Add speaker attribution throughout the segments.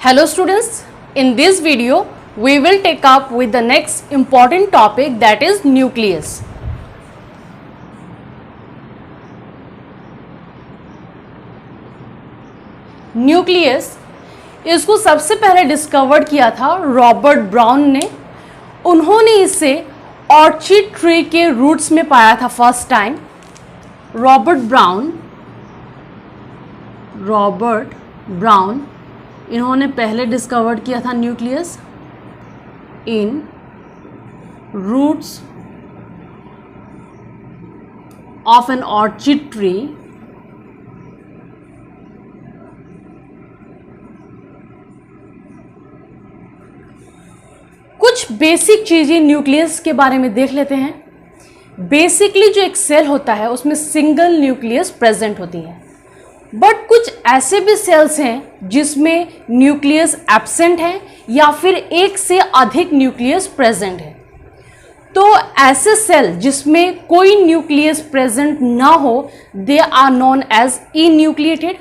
Speaker 1: Hello students, in this video we will take up with the next important topic, that is nucleus. Nucleus इसको सबसे पहले discover किया था Robert brown ने। उन्होंने इसे ऑर्चिड ट्री के रूट्स में पाया था फर्स्ट टाइम। रॉबर्ट ब्राउन इन्होंने पहले डिस्कवर किया था nucleus in roots of an orchid tree कुछ बेसिक चीजें न्यूक्लियस के बारे में देख लेते हैं। बेसिकली जो एक सेल होता है उसमें सिंगल न्यूक्लियस प्रेजेंट होती है, बट कुछ ऐसे भी सेल्स हैं जिसमें न्यूक्लियस एब्सेंट है या फिर एक से अधिक न्यूक्लियस प्रेजेंट है। तो ऐसे सेल जिसमें कोई न्यूक्लियस प्रेजेंट ना हो, they are known as enucleated.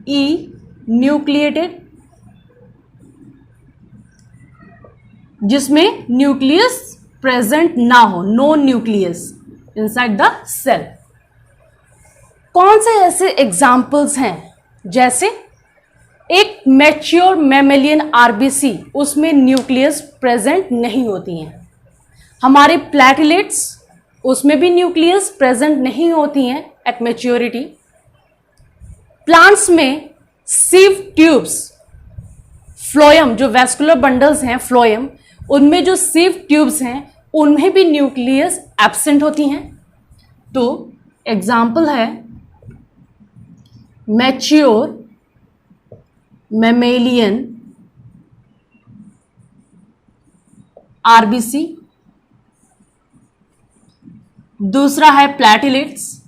Speaker 1: Enucleated जिसमें न्यूक्लियस प्रेजेंट ना हो, no nucleus inside the cell. कौन से ऐसे एग्जाम्पल्स हैं? जैसे एक मैच्योर मैमेलियन आरबीसी, उसमें न्यूक्लियस प्रेजेंट नहीं होती हैं। हमारे प्लेटलेट्स, उसमें भी न्यूक्लियस प्रेजेंट नहीं होती हैं एट मैच्योरिटी। प्लांट्स में सीव ट्यूब्स, फ्लोएम, जो वेस्कुलर बंडल्स हैं फ्लोएम, उनमें जो सीव ट्यूब्स हैं उनमें भी न्यूक्लियस एब्सेंट होती हैं। तो एग्जाम्पल है मैच्योर मैमेलियन आरबीसी, दूसरा है platelets,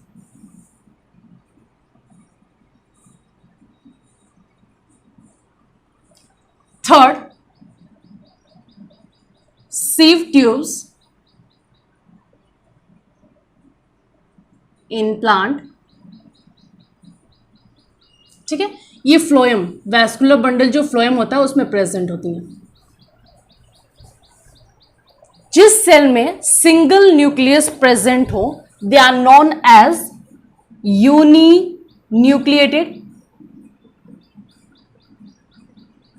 Speaker 1: third sieve tubes in plant। ठीक है, ये फ्लोएम, वैस्कुलर बंडल जो फ्लोएम होता है उसमें प्रेजेंट होती है। जिस सेल में सिंगल न्यूक्लियस प्रेजेंट हो, they are known as uninucleated.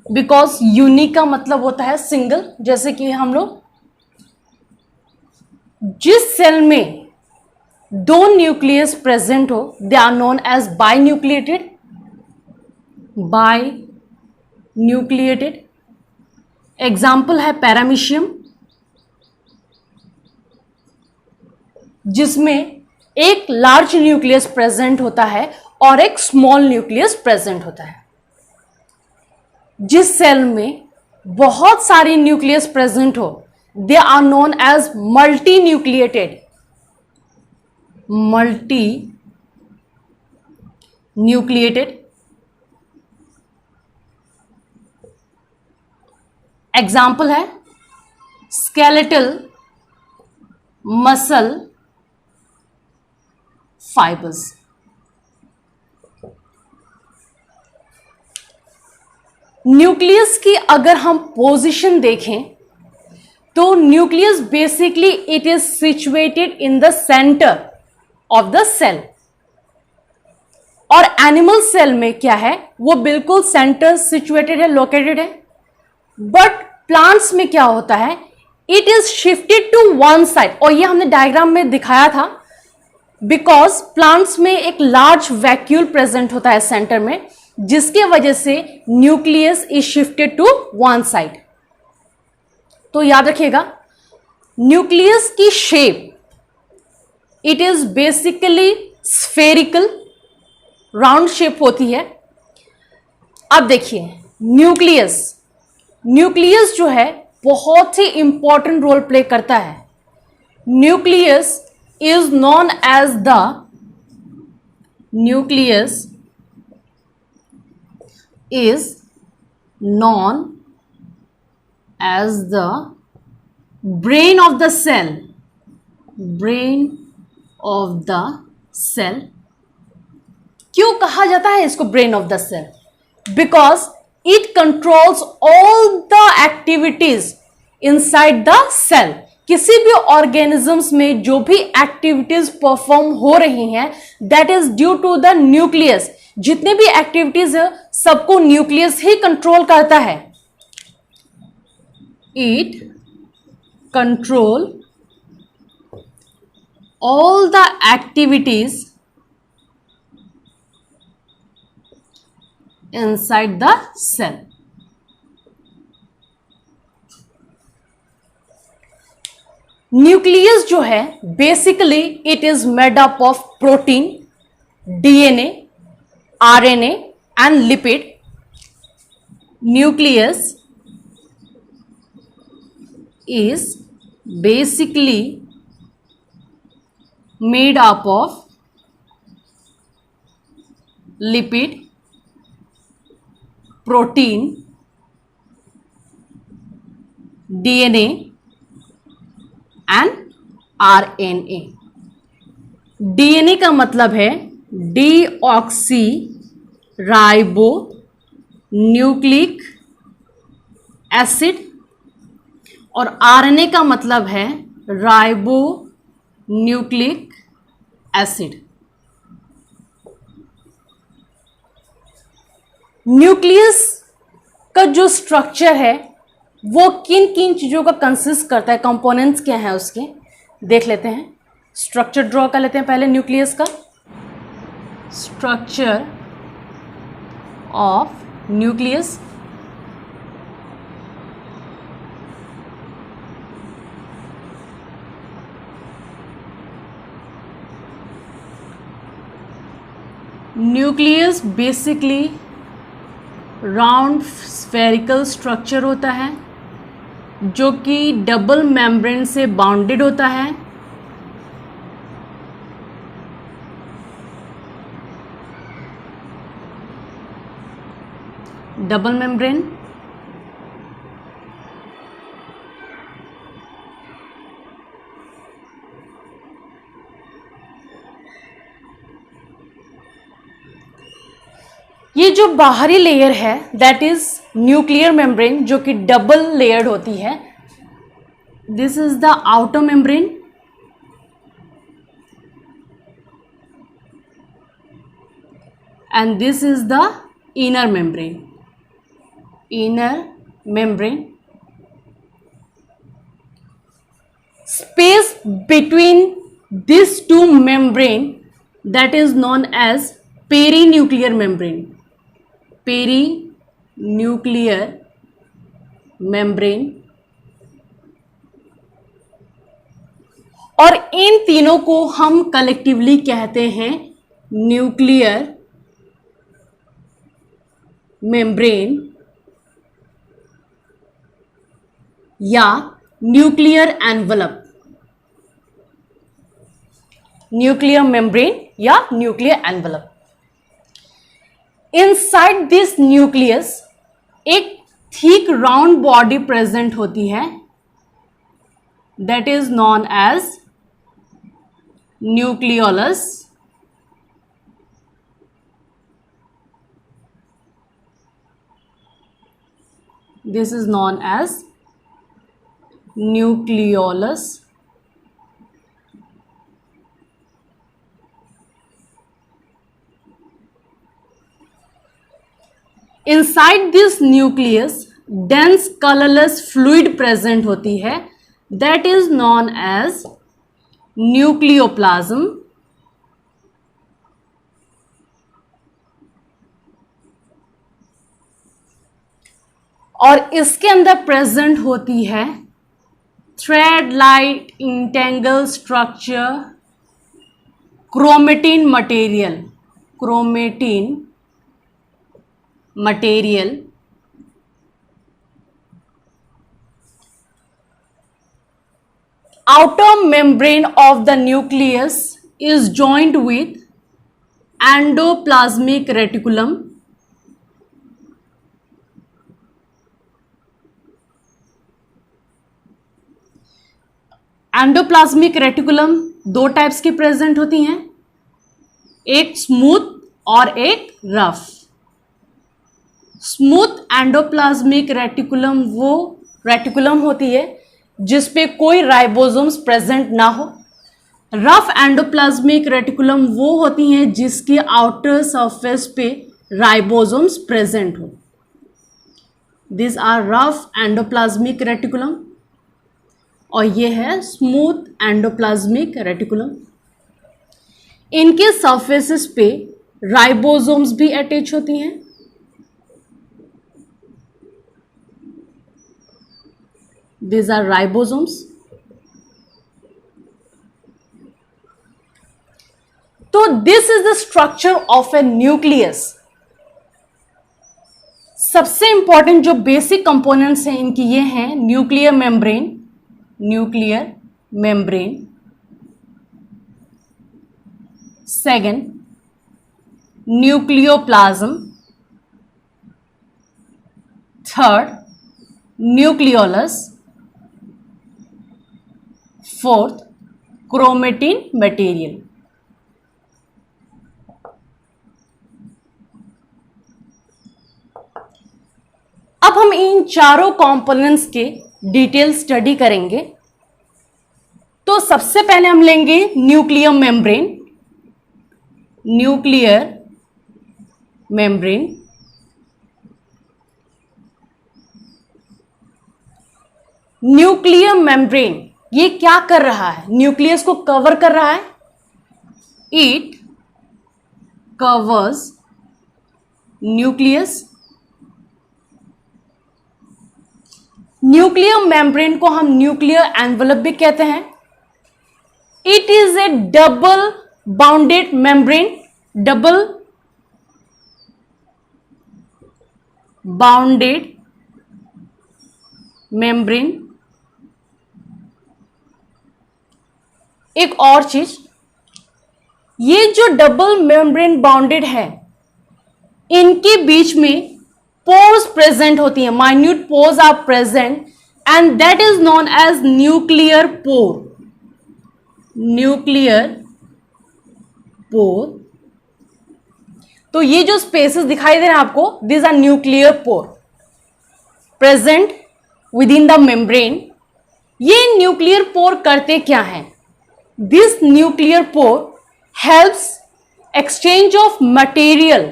Speaker 1: Because uni का मतलब होता है सिंगल। जैसे कि हम लोग जिस सेल में दो न्यूक्लियस प्रेजेंट हो, they are known as binucleated. Binucleated example है पैरामीशियम, जिसमें एक लार्ज न्यूक्लियस प्रेजेंट होता है और एक स्मॉल न्यूक्लियस प्रेजेंट होता है। जिस सेल में बहुत सारी न्यूक्लियस प्रेजेंट हो, they are known as multinucleated. Multinucleated example है स्केलेटल मसल फाइबर्स। न्यूक्लियस की अगर हम पोजीशन देखें तो nucleus basically it is situated in the centre of the cell. और एनिमल सेल में क्या है, वो बिल्कुल सेंटर सिचुएटेड है, लोकेटेड है। बट प्लांट्स में क्या होता है, it is shifted to one side. और ये हमने डायग्राम में दिखाया था, बिकॉज प्लांट्स में एक लार्ज वैक्यूल प्रेजेंट होता है सेंटर में, जिसके वजह से nucleus is shifted to one side. तो याद रखिएगा, न्यूक्लियस की shape it is basically spherical, round shape होती है। अब देखिए न्यूक्लियस जो है बहुत ही इंपॉर्टेंट रोल प्ले करता है। Nucleus is known as the nucleus is known as the brain of the cell, brain of the cell। क्यों कहा जाता है इसको brain of the cell? Because it controls all the activities inside the cell. किसी भी organisms में जो भी एक्टिविटीज परफॉर्म हो रही हैं, that is due to the nucleus. जितने भी एक्टिविटीज है सबको न्यूक्लियस ही कंट्रोल करता है। It control all the activities inside the cell. Nucleus जो है basically it is made up of protein, DNA, RNA and lipid. Nucleus is basically made up of lipid, protein, DNA and RNA. DNA का मतलब है deoxy ribo nucleic acid और RNA का मतलब है ribo nucleic acid. Nucleus का जो structure है वो किन किन चीजों का कंसिस्ट करता है, कंपोनेंट्स क्या हैं उसके, देख लेते हैं. स्ट्रक्चर ड्रॉ कर लेते हैं पहले न्यूक्लियस का. Structure of nucleus. Nucleus basically round spherical structure होता है जो कि डबल मेम्ब्रेन से बाउंडेड होता है. डबल मेम्ब्रेन ये जो बाहरी लेयर है दैट इज न्यूक्लियर मेम्ब्रेन जो कि डबल लेयर्ड होती है. This is the outer membrane and this is the inner membrane. Inner membrane. Space between this two membrane that is known as perinuclear membrane. Perinuclear membrane. और इन तीनों को हम collectively कहते हैं न्यूक्लियर मेम्ब्रेन या न्यूक्लियर एनवलप. न्यूक्लियर मेम्ब्रेन या nuclear envelope. Inside this nucleus एक थिक राउंड बॉडी प्रेजेंट होती है that is known as nucleolus. This is known as nucleolus. Inside this nucleus dense colorless fluid present होती है that is known as nucleoplasm. और इसके अंदर present होती है thread light entangle structure chromatin material. Chromatin material. Outer membrane of the nucleus is joined with endoplasmic reticulum. Endoplasmic reticulum दो types की present होती हैं. एक स्मूथ और एक रफ। स्मूथ एंडोप्लाज्मिक रेटिकुलम वो रेटिकुलम होती है जिसपे कोई राइबोसोम्स प्रेजेंट ना हो। रफ एंडोप्लाज्मिक रेटिकुलम वो होती हैं जिसके आउटर सरफेस पे राइबोसोम्स प्रेजेंट हो। This are rough endoplasmic reticulum और ये है स्मूथ एंडोप्लाज्मिक रेटिकुलम। इनके सरफेसेस पे राइबोसोम्स भी अटैच होती हैं। These are ribosomes. तो this is the structure of a nucleus. सबसे इंपॉर्टेंट जो बेसिक कंपोनेंट्स हैं इनकी ये हैं nuclear membrane, nuclear membrane, second nucleoplasm, third nucleolus, fourth chromatin material. अब हम इन चारों कंपोनेंट्स के डिटेल स्टडी करेंगे। तो सबसे पहले हम लेंगे nuclear membrane. Nuclear membrane nuclear membrane ये क्या कर रहा है? न्यूक्लियस को कवर कर रहा है। It covers nucleus. Nuclear membrane को हम न्यूक्लियर एनवलप भी कहते हैं। It is A double bounded membrane, double bounded membrane. एक और चीज, ये जो डबल मेम्ब्रेन बाउंडेड है इनके बीच में पोर्स प्रेजेंट होती हैं, minute pores are present and that is known as nuclear pore. Nuclear pore. तो ये जो स्पेसेस दिखाई दे रहे हैं आपको, this are nuclear pore present within the membrane. ये न्यूक्लियर पोर करते क्या हैं? This nuclear pore helps exchange of material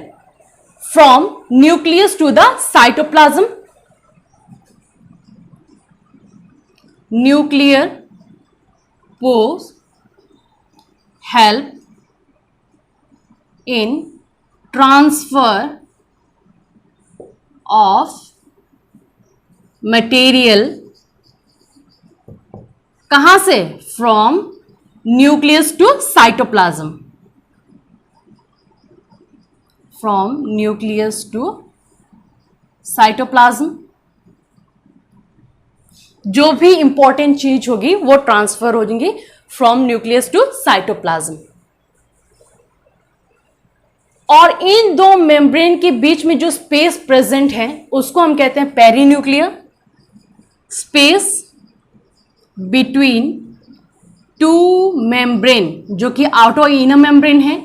Speaker 1: from nucleus to the cytoplasm. Nuclear pores help in transfer of material कहाँ से? From nucleus to cytoplasm. From nucleus to cytoplasm. जो भी important चीज होगी वो ट्रांसफर हो जाएंगी फ्रॉम न्यूक्लियस टू साइटोप्लाज्म। और इन दो मेम्ब्रेन के बीच में जो स्पेस प्रेजेंट है उसको हम कहते हैं perinuclear. Space between two membrane जो कि आउटर इनर मेम्ब्रेन है,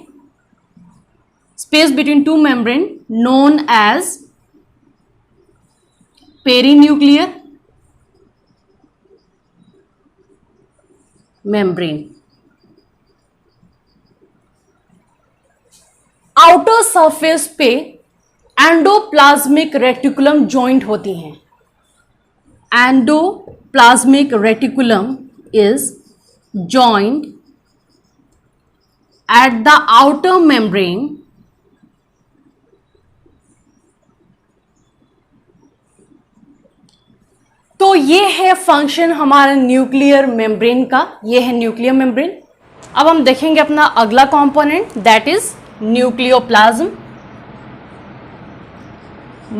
Speaker 1: space between two membrane known as perinuclear membrane. Outer surface पे एंडोप्लाज्मिक रेटिकुलम जॉइंट होती हैं। Endoplasmic reticulum is joined at the outer membrane तो ये है फंक्शन हमारा न्यूक्लियर मेम्ब्रेन का। ये है न्यूक्लियर मेम्ब्रेन। अब हम देखेंगे अपना अगला component, that is nucleoplasm.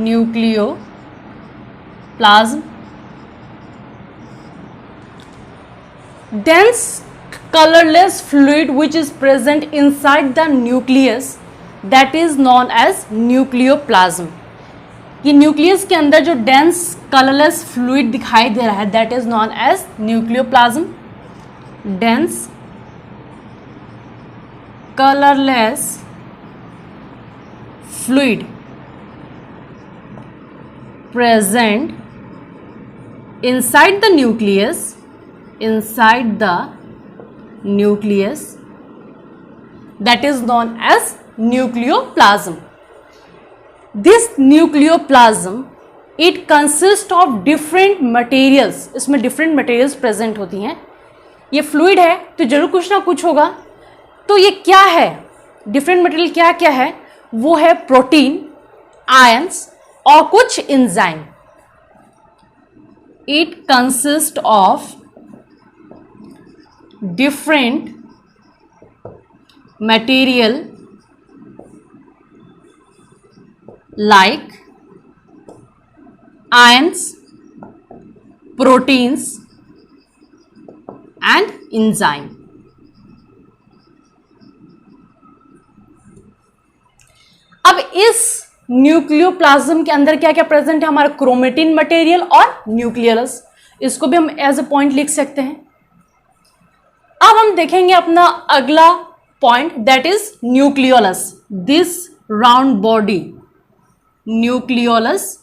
Speaker 1: Nucleoplasm dense colorless fluid which is present inside the nucleus that is known as nucleoplasm. ये न्यूक्लियस के अंदर जो डेंस कलरलेस फ्लूइड दिखाई दे रहा है that is known as nucleoplasm. Dense colourless fluid present inside the nucleus that is known as nucleoplasm. This nucleoplasm, it consists of different materials. इसमें different materials present होती हैं. ये fluid है तो जरूर कुछ ना कुछ होगा. तो ये क्या है, different material क्या क्या है? वो है प्रोटीन, आयंस और कुछ enzyme. It consists of different material like ions, proteins and enzyme. अब इस न्यूक्लियोप्लाज्म के अंदर क्या क्या प्रेजेंट है? हमारा क्रोमेटिन मटेरियल और न्यूक्लियस. इसको भी हम एज अ पॉइंट लिख सकते हैं. अब हम देखेंगे अपना अगला point, that is nucleolus. This round body, nucleolus,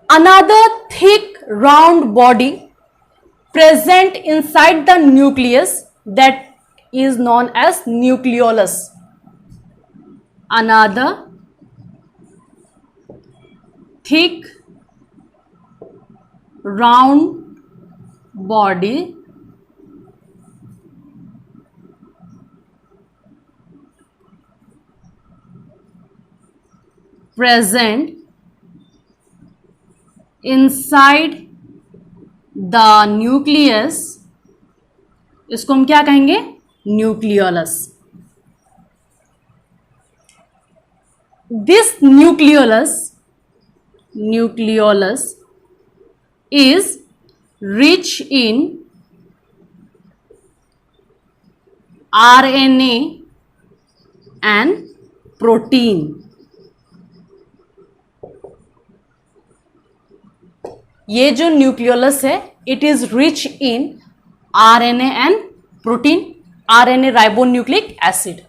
Speaker 1: another thick round body present inside the nucleus that is known as nucleolus. Another thick round body present inside the nucleus, इसको हम क्या कहेंगे? Nucleolus. This nucleolus is rich in RNA and protein. ये जो nucleolus है, it is rich in RNA and protein. RNA ribonucleic acid.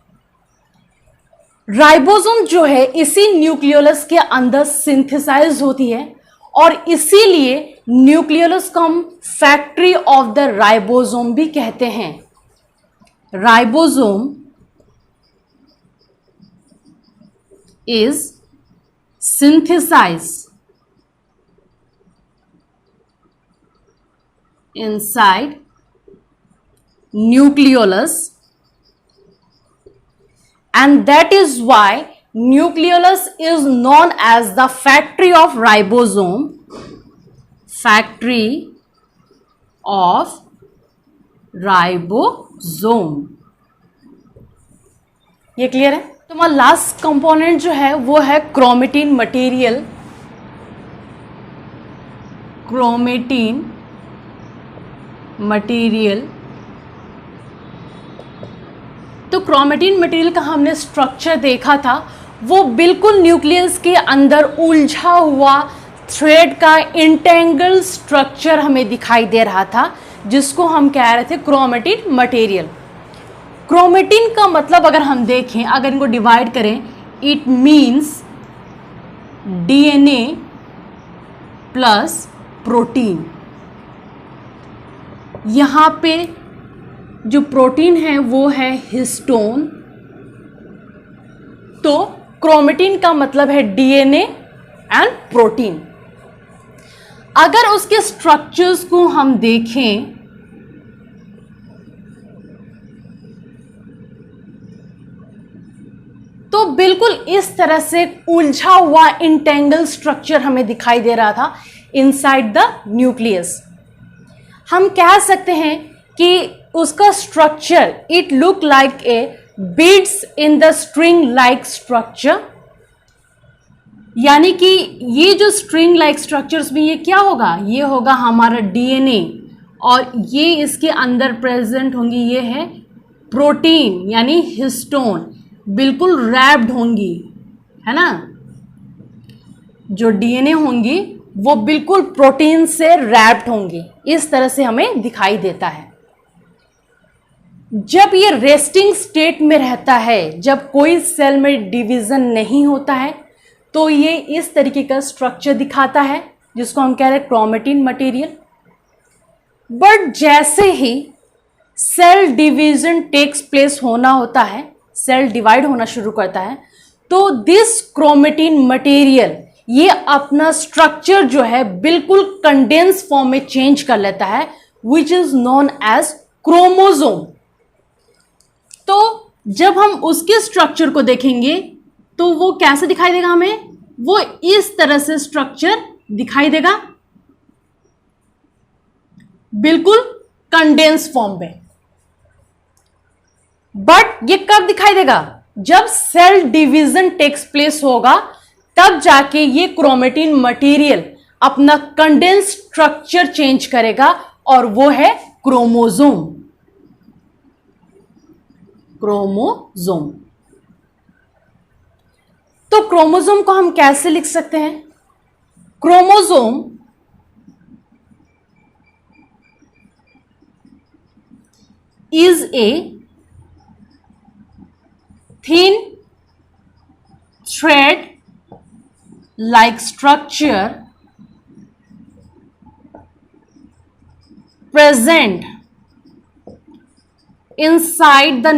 Speaker 1: Ribosome जो है इसी न्यूक्लियोलस के अंदर सिंथेसाइज होती है और इसीलिए न्यूक्लियोलस को हम फैक्ट्री ऑफ द राइबोसोम भी कहते हैं. Ribosome is synthesize inside nucleolus, and that is why nucleolus is known as the factory of ribosome. Factory of ribosome. ये क्लियर है? तो हमारा लास्ट कंपोनेंट जो है वो है क्रोमेटिन मटेरियल. Chromatin material. तो क्रोमेटिन मटेरियल का हमने स्ट्रक्चर देखा था, वो बिल्कुल न्यूक्लियस के अंदर उलझा हुआ थ्रेड का इंटेंगल स्ट्रक्चर हमें दिखाई दे रहा था, जिसको हम कह रहे थे क्रोमेटिन मटेरियल. क्रोमेटिन का मतलब अगर हम देखें, अगर इनको डिवाइड करें, it means DNA plus protein. यहाँ पे जो प्रोटीन है वो है हिस्टोन. तो क्रोमेटिन का मतलब है डीएनए एंड प्रोटीन. अगर उसके स्ट्रक्चर्स को हम देखें तो बिल्कुल इस तरह से उलझा हुआ इंटेंगल स्ट्रक्चर हमें दिखाई दे रहा था इनसाइड द न्यूक्लियस. हम कह सकते हैं कि उसका structure it look like a beads in the string like structure. यानी कि ये जो स्ट्रिंग लाइक स्ट्रक्चर्स में ये क्या होगा? ये होगा हमारा डीएनए और ये इसके अंदर प्रेजेंट होंगी, ये है प्रोटीन यानी हिस्टोन, बिल्कुल रैप्ड होंगी, है ना. जो डीएनए होंगी वो बिल्कुल प्रोटीन से रैप्ड होंगी. इस तरह से हमें दिखाई देता है. जब ये रेस्टिंग स्टेट में रहता है, जब कोई सेल में डिवीजन नहीं होता है, तो ये इस तरीके का स्ट्रक्चर दिखाता है जिसको हम कह रहे हैं क्रोमेटिन मटेरियल। बट जैसे ही सेल डिवीजन टेक्स प्लेस होना होता है, सेल डिवाइड होना शुरू करता है, तो दिस क्रोमेटिन मटेरियल ये अपना स्ट्रक्चर जो है बिल्कुल कंडेंस फॉर्म में चेंज कर लेता है, which is known as chromosome. तो जब हम उसके स्ट्रक्चर को देखेंगे तो वो कैसे दिखाई देगा हमें? वो इस तरह से स्ट्रक्चर दिखाई देगा, बिल्कुल कंडेंस फॉर्म में। बट ये कब दिखाई देगा? जब सेल डिवीजन टेक्स प्लेस होगा, तब जाके ये क्रोमेटिन मटेरियल अपना कंडेंस स्ट्रक्चर चेंज करेगा और वो है क्रोमोसोम। क्रोमोसोम। तो क्रोमोसोम को हम कैसे लिख सकते हैं? Chromosome is a thin thread like structure present inside the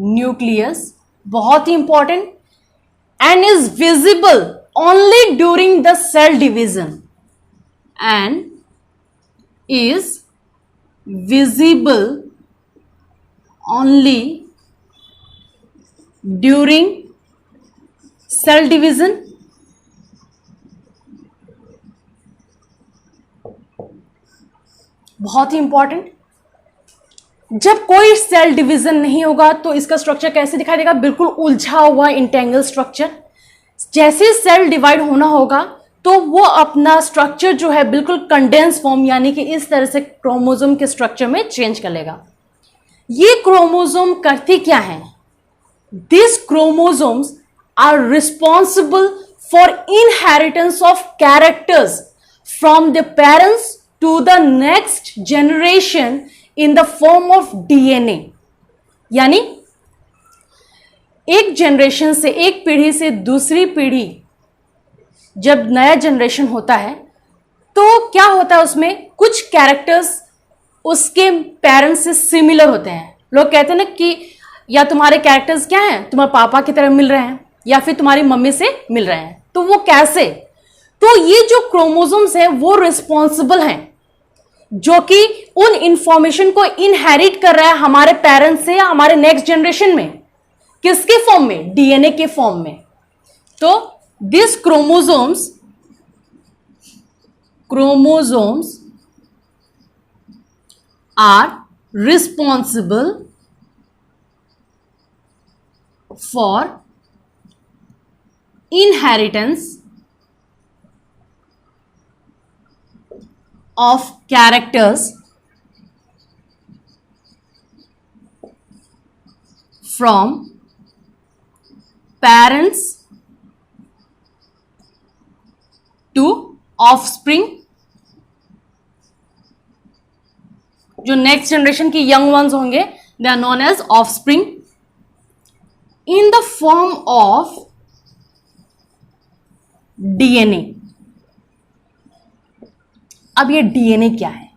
Speaker 1: nucleus, बहुत ही important, and is visible only during the cell division, and is visible only during cell division। बहुत ही इंपॉर्टेंट। जब कोई सेल डिवीजन नहीं होगा तो इसका स्ट्रक्चर कैसे दिखाई देगा? बिल्कुल उलझा हुआ इंटेंगल स्ट्रक्चर। जैसे सेल डिवाइड होना होगा तो वो अपना स्ट्रक्चर जो है बिल्कुल कंडेंस फॉर्म यानी कि इस तरह से क्रोमोसोम के स्ट्रक्चर में चेंज कर लेगा। ये क्रोमोसोम करते क्या हैं? This chromosomes are responsible for inheritance of characters from the parents to the next generation in the form of DNA. यानी एक जनरेशन से, एक पीढ़ी से दूसरी पीढ़ी जब नया जनरेशन होता है तो क्या होता है, उसमें कुछ कैरेक्टर्स उसके पेरेंट्स से सिमिलर होते हैं। लोग कहते हैं ना कि या तुम्हारे कैरेक्टर्स क्या हैं, तुम्हारे पापा की तरह मिल रहे हैं या फिर तुम्हारी मम्मी से मिल रहे हैं। तो वो कैसे? तो ये जो क्रोमोसोम्स हैं वो रिस्पॉन्सिबल हैं, जो कि उन इंफॉर्मेशन को इनहेरिट कर रहा है हमारे पेरेंट्स से या हमारे नेक्स्ट जनरेशन में। किसके फॉर्म में? डीएनए के फॉर्म में। तो these chromosomes are responsible for inheritance of characters from parents to offspring. जो नेक्स्ट जनरेशन की यंग वंस होंगे they are known as offspring in the form of DNA. अब ये डीएनए क्या है?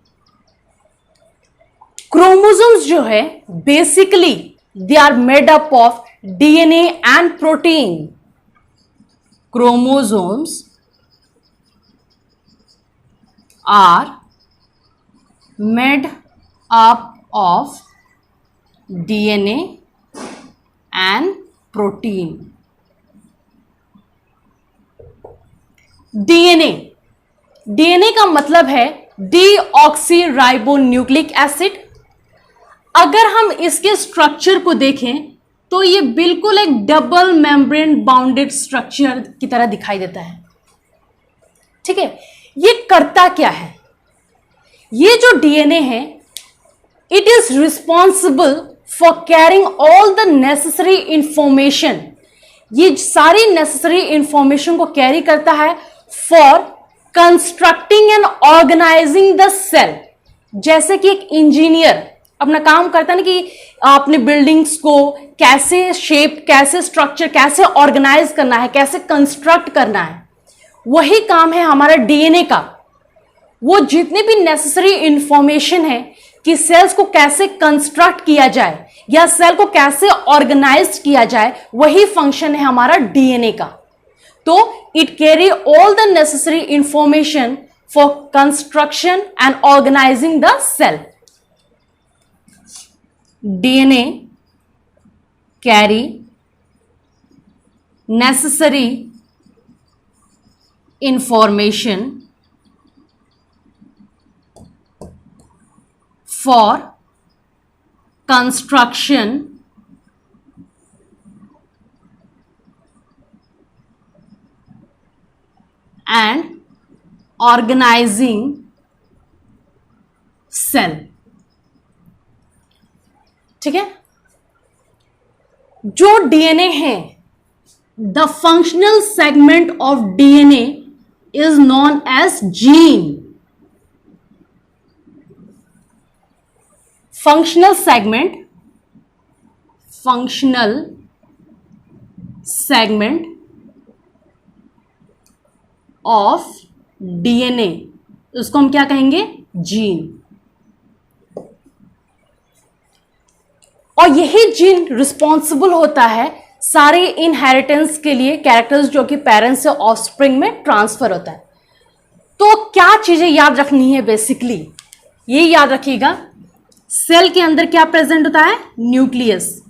Speaker 1: क्रोमोसोम्स जो है basically they are made up of DNA and protein. Chromosomes are made up of DNA and protein। DNA का मतलब है डीऑक्सीराइबोन्यूक्लिक एसिड। अगर हम इसके स्ट्रक्चर को देखें तो ये बिल्कुल एक डबल मेम्ब्रेन बाउंडेड स्ट्रक्चर की तरह दिखाई देता है। ठीक है, ये करता क्या है? ये जो डीएनए है it is responsible for carrying all the necessary information. ये सारी नेसेसरी इंफॉर्मेशन को कैरी करता है for constructing and organising the cell. जैसे कि एक इंजीनियर अपना काम करता है ना कि अपने बिल्डिंग्स को कैसे शेप, कैसे स्ट्रक्चर, कैसे ऑर्गेनाइज करना है, कैसे कंस्ट्रक्ट करना है, वही काम है हमारा डीएनए का। वो जितनी भी नेसेसरी इंफॉर्मेशन है कि सेल्स को कैसे कंस्ट्रक्ट किया जाए या सेल को कैसे ऑर्गेनाइज किया जाए, वही फंक्शन है हमारा डीएनए का। तो it carry all the necessary information for construction and organising the cell. DNA carry necessary information for construction and organizing cell। ठीक है, जो डीएनए है, the functional segment of DNA is known as gene. functional segment of DNA, उसको हम क्या कहेंगे? Gene. और यही जीन रिस्पॉन्सिबल होता है सारे इनहेरिटेंस के लिए, कैरेक्टर्स जो कि पेरेंट्स से ऑफस्प्रिंग में ट्रांसफर होता है। तो क्या चीजें याद रखनी है? बेसिकली ये याद रखिएगा, सेल के अंदर क्या प्रेजेंट होता है? न्यूक्लियस,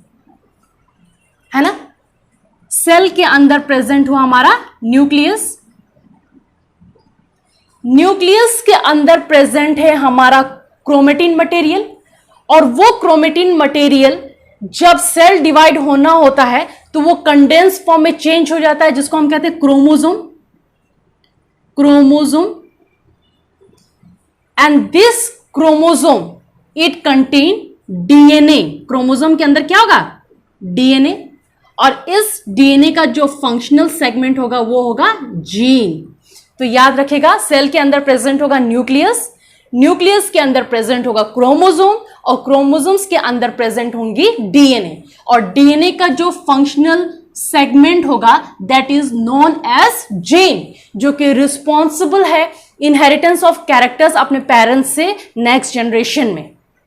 Speaker 1: है ना। सेल के अंदर प्रेजेंट हुआ हमारा न्यूक्लियस। न्यूक्लियस के अंदर प्रेजेंट है हमारा क्रोमेटिन मटेरियल, और वो क्रोमेटिन मटेरियल जब सेल डिवाइड होना होता है तो वो कंडेंस फॉर्म में चेंज हो जाता है, जिसको हम कहते हैं chromosome. And this chromosome it contain DNA. Chromosome के अंदर क्या होगा? डीएनए। और इस डीएनए का जो फंक्शनल सेगमेंट होगा वो होगा जीन। तो याद रखेगा, सेल के अंदर प्रेजेंट होगा न्यूक्लियस, न्यूक्लियस के अंदर प्रेजेंट होगा क्रोमोसोम, और क्रोमोसोम्स के अंदर प्रेजेंट होंगी डीएनए। और डीएनए का जो फंक्शनल सेगमेंट होगा that is known as gene, जो कि रिस्पॉन्सिबल है इनहेरिटेंस ऑफ कैरेक्टर्स अपने पेरेंट्स से नेक्स्ट जनरेशन में।